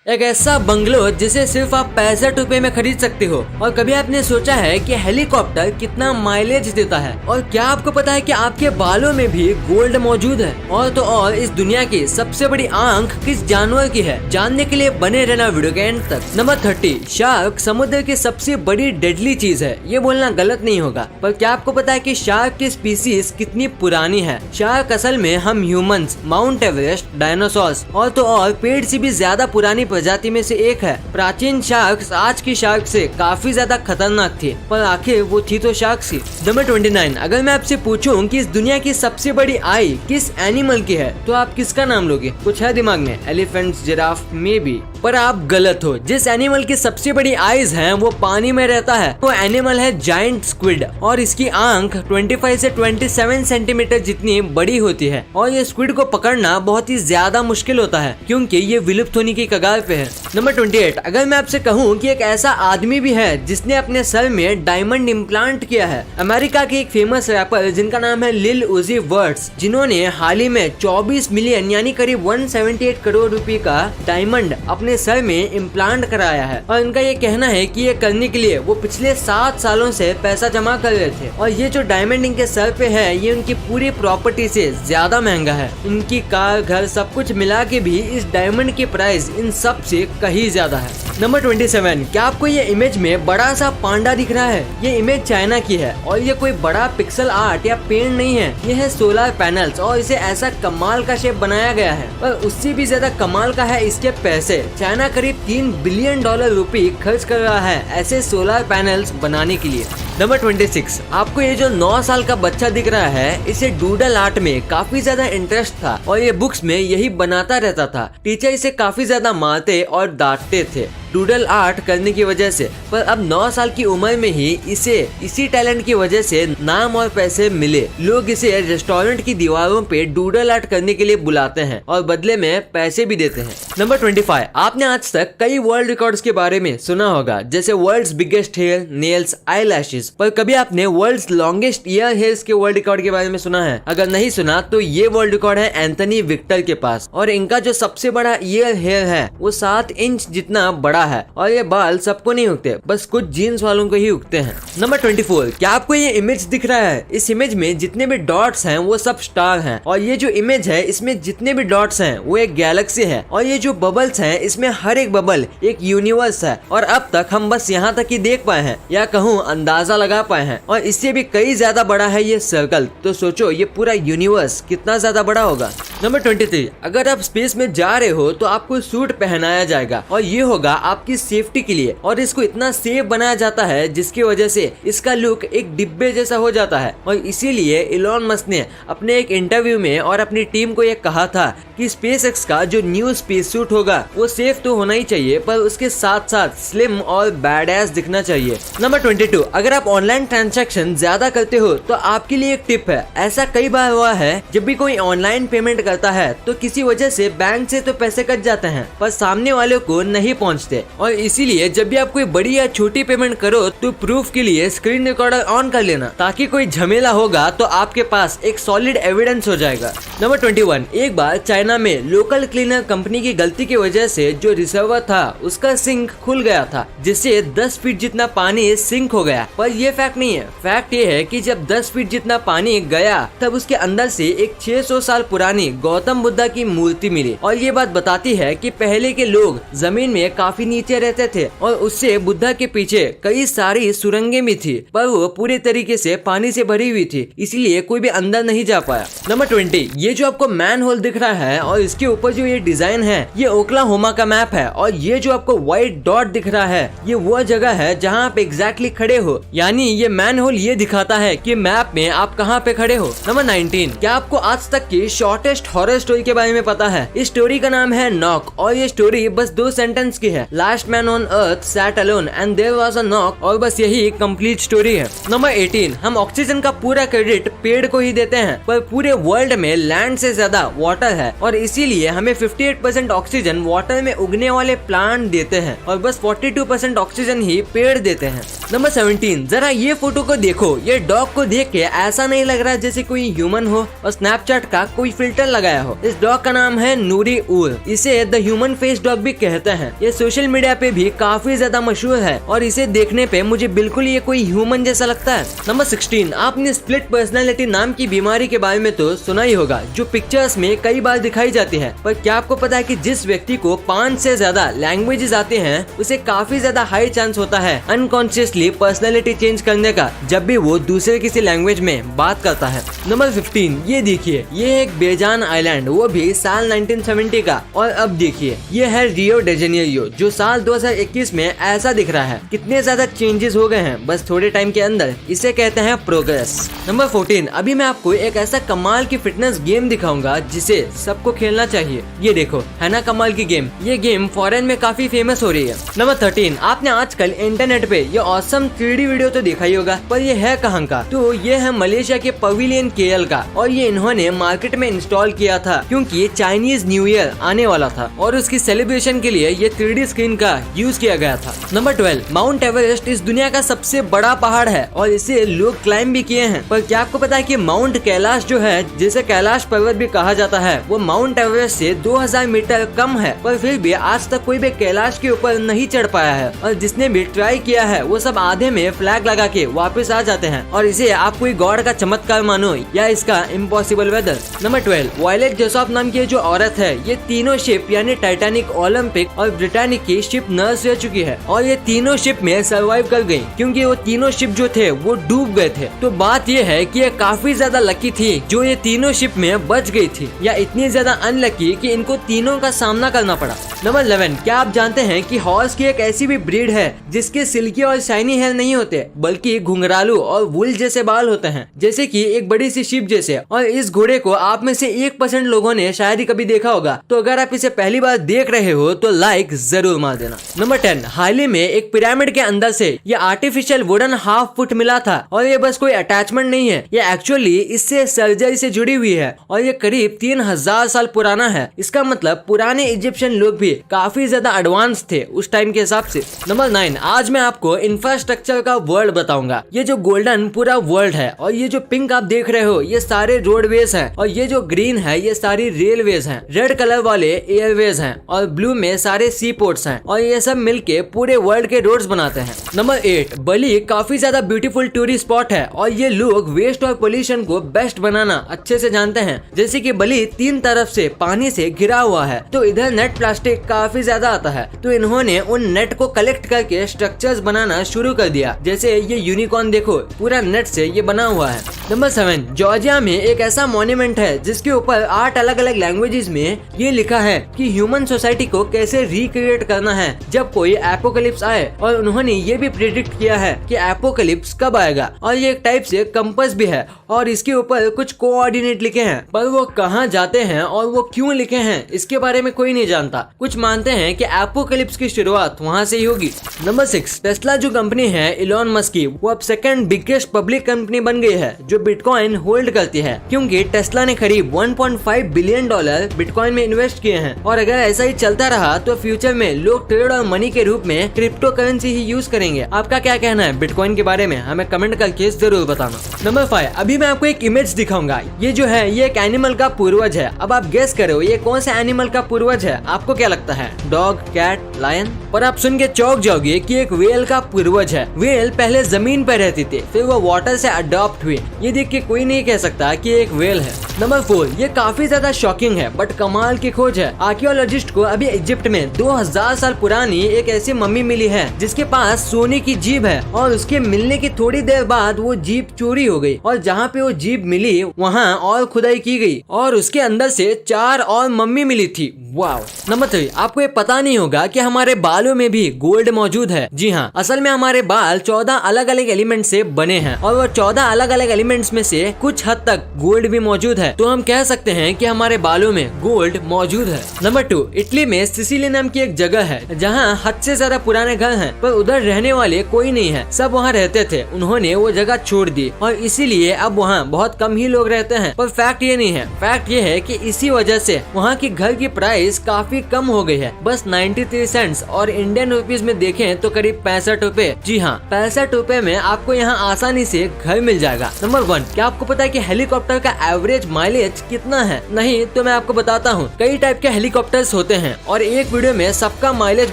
एक ऐसा बंगलो जिसे सिर्फ आप 65 रुपए में खरीद सकते हो। और कभी आपने सोचा है कि हेलीकॉप्टर कितना माइलेज देता है? और क्या आपको पता है कि आपके बालों में भी गोल्ड मौजूद है? और तो और इस दुनिया की सबसे बड़ी आंख किस जानवर की है? जानने के लिए बने रहना वीडियो के एंड तक। नंबर 30, शार्क समुद्र की सबसे बड़ी डेडली चीज है। ये बोलना गलत नहीं होगा, पर क्या आपको पता है कि शार्क की स्पीसीज कितनी पुरानी है? शार्क असल में हम ह्यूमंस, माउंट एवरेस्ट, डायनासोर्स और तो और पेड़ से भी ज्यादा पुरानी प्रजाति में से एक है। प्राचीन शार्क्स आज की शार्क से काफी ज्यादा खतरनाक थी, पर आखिर वो थी तो शार्क सी। नंबर 29, अगर मैं आपसे पूछूं कि इस दुनिया की सबसे बड़ी आई किस एनिमल की है, तो आप किसका नाम लोगे? कुछ है दिमाग में? Elephant, giraffe, may be. पर आप गलत हो। जिस एनिमल की सबसे बड़ी आईज हैं वो पानी में रहता है। वो एनिमल है जायंट स्क्विड और इसकी आंख 25 से 27 सेंटीमीटर जितनी बड़ी होती है। और ये स्क्विड को पकड़ना बहुत ही ज्यादा मुश्किल होता है क्योंकि ये विलुप्त होने की कगार पे है। नंबर 28, अगर मैं आपसे कहूँ कि एक ऐसा आदमी भी है जिसने अपने सर में डायमंड इम्प्लांट किया है। अमेरिका के एक फेमस रैपर जिनका नाम है लिल उजी वर्ड्स, जिन्होंने हाल ही में 24 मिलियन यानी करीब 178 करोड़ रुपए का डायमंड अपने सर में इम्प्लांट कराया है। और इनका ये कहना है कि ये करने के लिए वो पिछले 7 सालों से पैसा जमा कर रहे थे। और ये जो डायमंड इनके सर पे है ये उनकी पूरी प्रॉपर्टी से ज्यादा महंगा है। इनकी कार, घर सब कुछ मिला के भी इस डायमंड की प्राइस इन सब से कहीं ज्यादा है। नंबर 27, क्या आपको ये इमेज में बड़ा सा पांडा दिख रहा है? ये इमेज चाइना की है और ये कोई बड़ा पिक्सल आर्ट या पेंट नहीं है। ये है सोलर पैनल्स और इसे ऐसा कमाल का शेप बनाया गया है। पर उससे भी ज्यादा कमाल का है इसके पैसे। चाइना करीब $3 बिलियन रुपए खर्च कर रहा है ऐसे सोलर पैनल्स बनाने के लिए। नंबर 26, आपको ये जो 9 साल का बच्चा दिख रहा है, इसे डूडल आर्ट में काफी ज्यादा इंटरेस्ट था और ये बुक्स में यही बनाता रहता था। टीचर इसे काफी ज्यादा मारते और डांटते थे डूडल आर्ट करने की वजह से। पर अब 9 साल की उम्र में ही इसे इसी टैलेंट की वजह से नाम और पैसे मिले। लोग इसे रेस्टोरेंट की दीवारों पे डूडल आर्ट करने के लिए बुलाते हैं और बदले में पैसे भी देते हैं। नंबर 25, आपने आज तक कई वर्ल्ड रिकॉर्ड्स के बारे में सुना होगा, जैसे world's biggest hair, nails, eye lashes. पर कभी आपने वर्ल्ड्स लॉन्गेस्ट ईयर हेयर्स के वर्ल्ड रिकॉर्ड के बारे में सुना है? अगर नहीं सुना तो ये वर्ल्ड रिकॉर्ड है एंथनी विक्टर के पास। और इनका जो सबसे बड़ा ईयर हेयर है वो 7 इंच जितना बड़ा है। और ये बाल सबको नहीं उगते, बस कुछ जीन्स वालों को ही उगते हैं। नंबर 24, क्या आपको ये इमेज दिख रहा है? इस इमेज में जितने भी डॉट्स हैं वो सब स्टार हैं। और ये जो इमेज है इसमें जितने भी डॉट्स हैं वो एक गैलेक्सी है। और ये जो बबल्स हैं इसमें हर एक बबल एक यूनिवर्स है। और अब तक हम बस यहाँ तक ही देख पाए हैं या कहूँ अंदाजा लगा पाए हैं। और इससे भी कई ज्यादा बड़ा है ये सर्कल। तो सोचो ये पूरा यूनिवर्स कितना ज्यादा बड़ा होगा। नंबर 23, अगर आप स्पेस में जा रहे हो तो आपको सूट पहनाया जाएगा और ये होगा आपकी सेफ्टी के लिए। और इसको इतना सेफ बनाया जाता है जिसकी वजह से इसका लुक एक डिब्बे जैसा हो जाता है। और इसीलिए इलॉन मस्क ने अपने एक इंटरव्यू में और अपनी टीम को ये कहा था कि स्पेसएक्स का जो न्यू स्पेस सूट होगा वो सेफ तो होना ही चाहिए, पर उसके साथ साथ स्लिम और बैडएस दिखना चाहिए। नंबर 22, अगर आप ऑनलाइन ट्रांजैक्शन ज्यादा करते हो तो आपके लिए एक टिप है। ऐसा कई बार हुआ है, जब भी कोई ऑनलाइन पेमेंट करता है तो किसी वजह से बैंक से तो पैसे कट जाते हैं पर सामने वाले को नहीं पहुंचते। और इसीलिए जब भी आप कोई बड़ी या छोटी पेमेंट करो तो प्रूफ के लिए स्क्रीन रिकॉर्डर ऑन कर लेना, ताकि कोई झमेला होगा तो आपके पास एक सॉलिड एविडेंस हो जाएगा। नंबर 21, एक बार चाइना में लोकल क्लीनर कंपनी की गलती की वजह से जो रिजर्वर था उसका सिंक खुल गया था, जिससे 10 फीट जितना पानी सिंक हो गया। पर ये फैक्ट नहीं है। फैक्ट ये है कि जब 10 फीट जितना पानी गया तब उसके अंदर से एक 600 साल पुरानी गौतम बुद्धा की मूर्ति मिली। और ये बात बताती है कि पहले के लोग जमीन में काफी नीचे रहते थे और उससे बुद्धा के पीछे कई सारी सुरंगें भी थी, पर वो पूरे तरीके से पानी से भरी हुई थी, इसलिए कोई भी अंदर नहीं जा पाया। नंबर 20, ये जो आपको मैन होल दिख रहा है और इसके ऊपर जो ये डिजाइन है ये ओक्लाहोमा का मैप है। और ये जो आपको व्हाइट डॉट दिख रहा है ये वो जगह है जहाँ आप एग्जैक्टली खड़े हो, यानी ये मैन होल ये दिखाता है कि मैप में आप कहाँ पे खड़े हो। नंबर 19, क्या आपको आज तक की शॉर्टेस्ट हॉरर स्टोरी के बारे में पता है? इस स्टोरी का नाम है नॉक और ये स्टोरी बस 2 सेंटेंस की है। Last man on earth sat alone and there was a knock, और बस यही कंप्लीट स्टोरी है। नंबर 18, हम ऑक्सीजन का पूरा क्रेडिट पेड़ को ही देते हैं, पर पूरे वर्ल्ड में लैंड से ज्यादा वाटर है और इसीलिए हमें 58% ऑक्सीजन वाटर में उगने वाले प्लांट देते हैं और बस 42% ऑक्सीजन ही पेड़ देते हैं। नंबर 17, जरा ये फोटो को देखो। ये डॉग को देख के ऐसा नहीं लग रहा जैसे कोई ह्यूमन हो और स्नैपचैट का कोई फिल्टर लगाया हो। इस डॉग का नाम है नूरी उल। इसे द ह्यूमन फेस डॉग भी कहते हैं। ये सोशल मीडिया पे भी काफी ज्यादा मशहूर है और इसे देखने पे मुझे बिल्कुल ये कोई ह्यूमन जैसा लगता है। नंबर 16, आपने स्प्लिट पर्सनैलिटी नाम की बीमारी के बारे में तो सुना ही होगा, जो पिक्चर्स में कई बार दिखाई जाती है। पर क्या आपको पता है कि जिस व्यक्ति को 5 से ज्यादा लैंग्वेजेस आते हैं उसे काफी ज्यादा हाई चांस होता है अनकॉन्शियसली पर्सनैलिटी चेंज करने का जब भी वो दूसरे किसी लैंग्वेज में बात करता है। नंबर 15, ये देखिए, ये एक बेजान आइलैंड, वो भी साल 1970 का। और अब देखिए, ये है रियो डी जेनेरियो, जो साल 2021 में ऐसा दिख रहा है। कितने ज्यादा चेंजेस हो गए हैं बस थोड़े टाइम के अंदर। इसे कहते हैं प्रोग्रेस। नंबर 14, अभी मैं आपको एक ऐसा कमाल की फिटनेस गेम दिखाऊंगा जिसे सबको खेलना चाहिए। ये देखो, है ना कमाल की गेम। ये गेम फॉरेन में काफी फेमस हो रही है। नंबर 13, आपने आजकल इंटरनेट पे ये ऑसम 3D वीडियो तो देखा ही होगा, पर ये है कहाँ का? तो ये है मलेशिया के पवेलियन KL का, और ये इन्होंने मार्केट में इंस्टॉल किया था क्योंकि ये चाइनीज न्यू ईयर आने वाला था और उसकी सेलिब्रेशन के लिए ये 3D स्क्रीन का यूज किया गया था। नंबर 12, माउंट एवरेस्ट इस दुनिया का सबसे बड़ा पहाड़ है और इसे लोग क्लाइंब भी किए हैं। पर क्या आपको पता है कि माउंट कैलाश जो है, जिसे कैलाश पर्वत भी कहा जाता है, वो माउंट एवरेस्ट से 2000 मीटर कम है, पर फिर भी आज तक कोई भी कैलाश के ऊपर नहीं चढ़ पाया है। और जिसने भी ट्राई किया है वो सब आधे में फ्लैग लगा के वापस आ जाते हैं। और इसे आप कोई गॉड का चमत्कार मानो या इसका इम्पॉसिबल वेदर। नंबर 12, वायलेट जेसॉप नाम की जो औरत है, ये तीनों शिप यानी टाइटैनिक, ओलंपिक और ब्रिटानिक की शिप नर्स रह चुकी है और ये तीनों शिप में सर्वाइव कर गई क्योंकि वो तीनों शिप जो थे वो डूब गए थे। तो बात ये है कि ये काफी ज्यादा लकी थी जो ये तीनों शिप में बच गई थी, या इतनी ज्यादा अनलकी कि इनको तीनों का सामना करना पड़ा। नंबर 11, क्या आप जानते हैं कि हॉर्स की एक ऐसी भी ब्रीड है जिसके सिल्की और शाइनी हेयर नहीं होते बल्कि घुंघरालू और वुल जैसे बाल होते हैं, जैसे कि एक बड़ी सी शिप जैसे। और इस घोड़े को आप में से 1% लोगों ने शायद ही कभी देखा होगा। तो अगर आप इसे पहली बार देख रहे हो तो लाइक जरूर मार देना। नंबर 10, हाल ही में एक पिरामिड के अंदर से ये आर्टिफिशियल वुडन हाफ फुट मिला था और ये बस कोई अटैचमेंट नहीं है, ये एक्चुअली इससे सर्जरी से जुड़ी हुई है और ये करीब 3000 साल पुराना है। इसका मतलब पुराने इजिप्शियन लोग भी काफी ज्यादा एडवांस थे उस टाइम के हिसाब से। नंबर 9, आज मैं आपको इंफ्रास्ट्रक्चर का वर्ल्ड बताऊंगा। ये जो गोल्डन पूरा वर्ल्ड है और ये जो पिंक आप देख रहे हो ये सारे रोडवेज हैं और ये जो ग्रीन है ये सारी रेलवेज हैं, रेड कलर वाले एयरवेज हैं और ब्लू में सारे सी पोर्ट्स हैं और ये सब मिलके पूरे वर्ल्ड के रोड्स बनाते हैं। नंबर 8, बली काफी ज्यादा ब्यूटीफुल टूरिस्ट स्पॉट है और ये लोग वेस्ट और पोल्यूशन को बेस्ट बनाना अच्छे से जानते हैं। जैसे कि बली 3 तरफ से पानी से घिरा हुआ है तो इधर नेट प्लास्टिक काफी ज्यादा आता है, तो इन्होंने उन नेट को कलेक्ट करके स्ट्रक्चर्स बनाना शुरू कर दिया। जैसे ये यूनिकॉर्न देखो, पूरा नेट से ये बना हुआ है। नंबर 7, जॉर्जिया में एक ऐसा मॉन्यूमेंट है जिसके ऊपर 8 अलग अलग लैंग्वेजेस में ये लिखा है कि ह्यूमन सोसाइटी को कैसे रिक्रिएट करना है जब कोई एपोकलिप्स आए, और उन्होंने ये भी प्रिडिक्ट किया है कि एपोकलिप्स कब आएगा। और ये एक टाइप से कंपास भी है और इसके ऊपर कुछ कोऑर्डिनेट लिखे हैं, पर वो कहाँ जाते हैं और वो क्यों लिखे हैं इसके बारे में कोई नहीं जानता। कुछ मानते हैं कि एपोकलिप्स की शुरुआत वहाँ से ही होगी। नंबर 6, टेस्ला जो कंपनी है इलॉन मस्क की, वो अब सेकंड बिगेस्ट पब्लिक कंपनी बन गई है जो बिटकॉइन होल्ड करती है, क्योंकि टेस्ला ने करीब $1.5 बिलियन बिटकॉइन में इन्वेस्ट किए हैं। और अगर ऐसा ही चलता रहा तो फ्यूचर में लोग ट्रेड और मनी के रूप में क्रिप्टो करेंसी ही यूज करेंगे। आपका क्या कहना है बिटकॉइन के बारे में, हमें कमेंट करके जरूर बताना। नंबर 5, अभी मैं आपको एक इमेज दिखाऊंगा। ये जो है ये एक एनिमल का पूर्वज है। अब आप गेस करो ये कौन सा एनिमल का पूर्वज है, आपको क्या लगता है? Dog, cat, lion? पर आप सुन के चौंक जाओगे कि एक व्हेल का पूर्वज है। व्हेल पहले जमीन पर रहती थी, फिर वो वाटर से अडॉप्ट हुई। ये देख के कोई नहीं कह सकता कि एक व्हेल है। नंबर 4, ये काफी ज्यादा शॉकिंग है बट कमाल की खोज है। आर्कियोलॉजिस्ट को अभी इजिप्ट में 2000 साल पुरानी एक ऐसी मम्मी मिली है जिसके पास सोने की जीभ है और उसके मिलने की थोड़ी देर बाद वो जीभ चोरी हो गई और जहाँ पे वो जीभ मिली वहाँ और खुदाई की गई और उसके अंदर से 4 और मम्मी मिली थी। वाव। नंबर 3, आपको ये पता नहीं होगा कि हमारे बालों में भी गोल्ड मौजूद है। जी हाँ, असल में हमारे बाल 14 अलग अलग एलिमेंट से बने हैं और वो 14 अलग अलग एलिमेंट्स में से कुछ हद तक गोल्ड भी मौजूद है, तो हम कह सकते हैं कि हमारे बालों में गोल्ड मौजूद है। नंबर 2, इटली में सिसिली नाम की एक जगह है जहाँ हद से ज्यादा पुराने घर हैं, पर उधर रहने वाले कोई नहीं है, सब वहाँ रहते थे। उन्होंने वो जगह छोड़ दी और इसीलिए अब वहाँ बहुत कम ही लोग रहते हैं। पर फैक्ट ये नहीं है, फैक्ट ये है कि इसी वजह से वहाँ की घर की प्राइस काफी कम हो गई है, बस 93 सेंट्स, और इंडियन रुपीज में देखें तो करीब 65 रुपए जी हाँ, 65 रुपए में आपको यहाँ आसानी से घर मिल जाएगा। नंबर 1, क्या आपको पता है कि हेलीकॉप्टर का एवरेज माइलेज कितना है? नहीं तो मैं आपको बताता हूँ। कई टाइप के हेलीकॉप्टर्स होते हैं और एक वीडियो में सबका माइलेज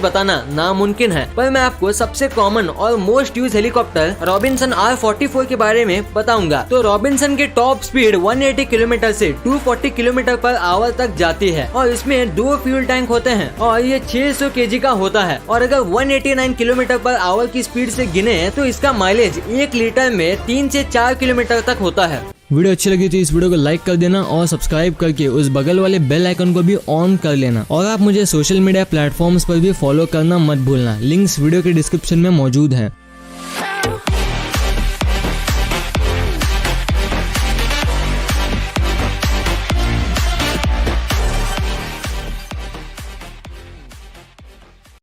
बताना नामुमकिन है, पर मैं आपको सबसे कॉमन और most use helicopter Robinson R44 के बारे में बताऊंगा। तो रॉबिन्सन की टॉप स्पीड 180 किलोमीटर से 240 किलोमीटर पर आवर तक जाती है और इसमें 2 फ्यूल टैंक होते हैं और ये 600 kg का होता है। और अगर 189 किलोमीटर पर आवर की स्पीड से गिने तो इसका माइलेज 1 लीटर में 3 से 4 किलोमीटर तक होता है। वीडियो अच्छी लगी तो इस वीडियो को लाइक कर देना और सब्सक्राइब करके उस बगल वाले बेल आइकन को भी ऑन कर लेना। और आप मुझे सोशल मीडिया प्लेटफॉर्म्स पर भी फॉलो करना मत भूलना। लिंक्स वीडियो के डिस्क्रिप्शन में मौजूद हैं।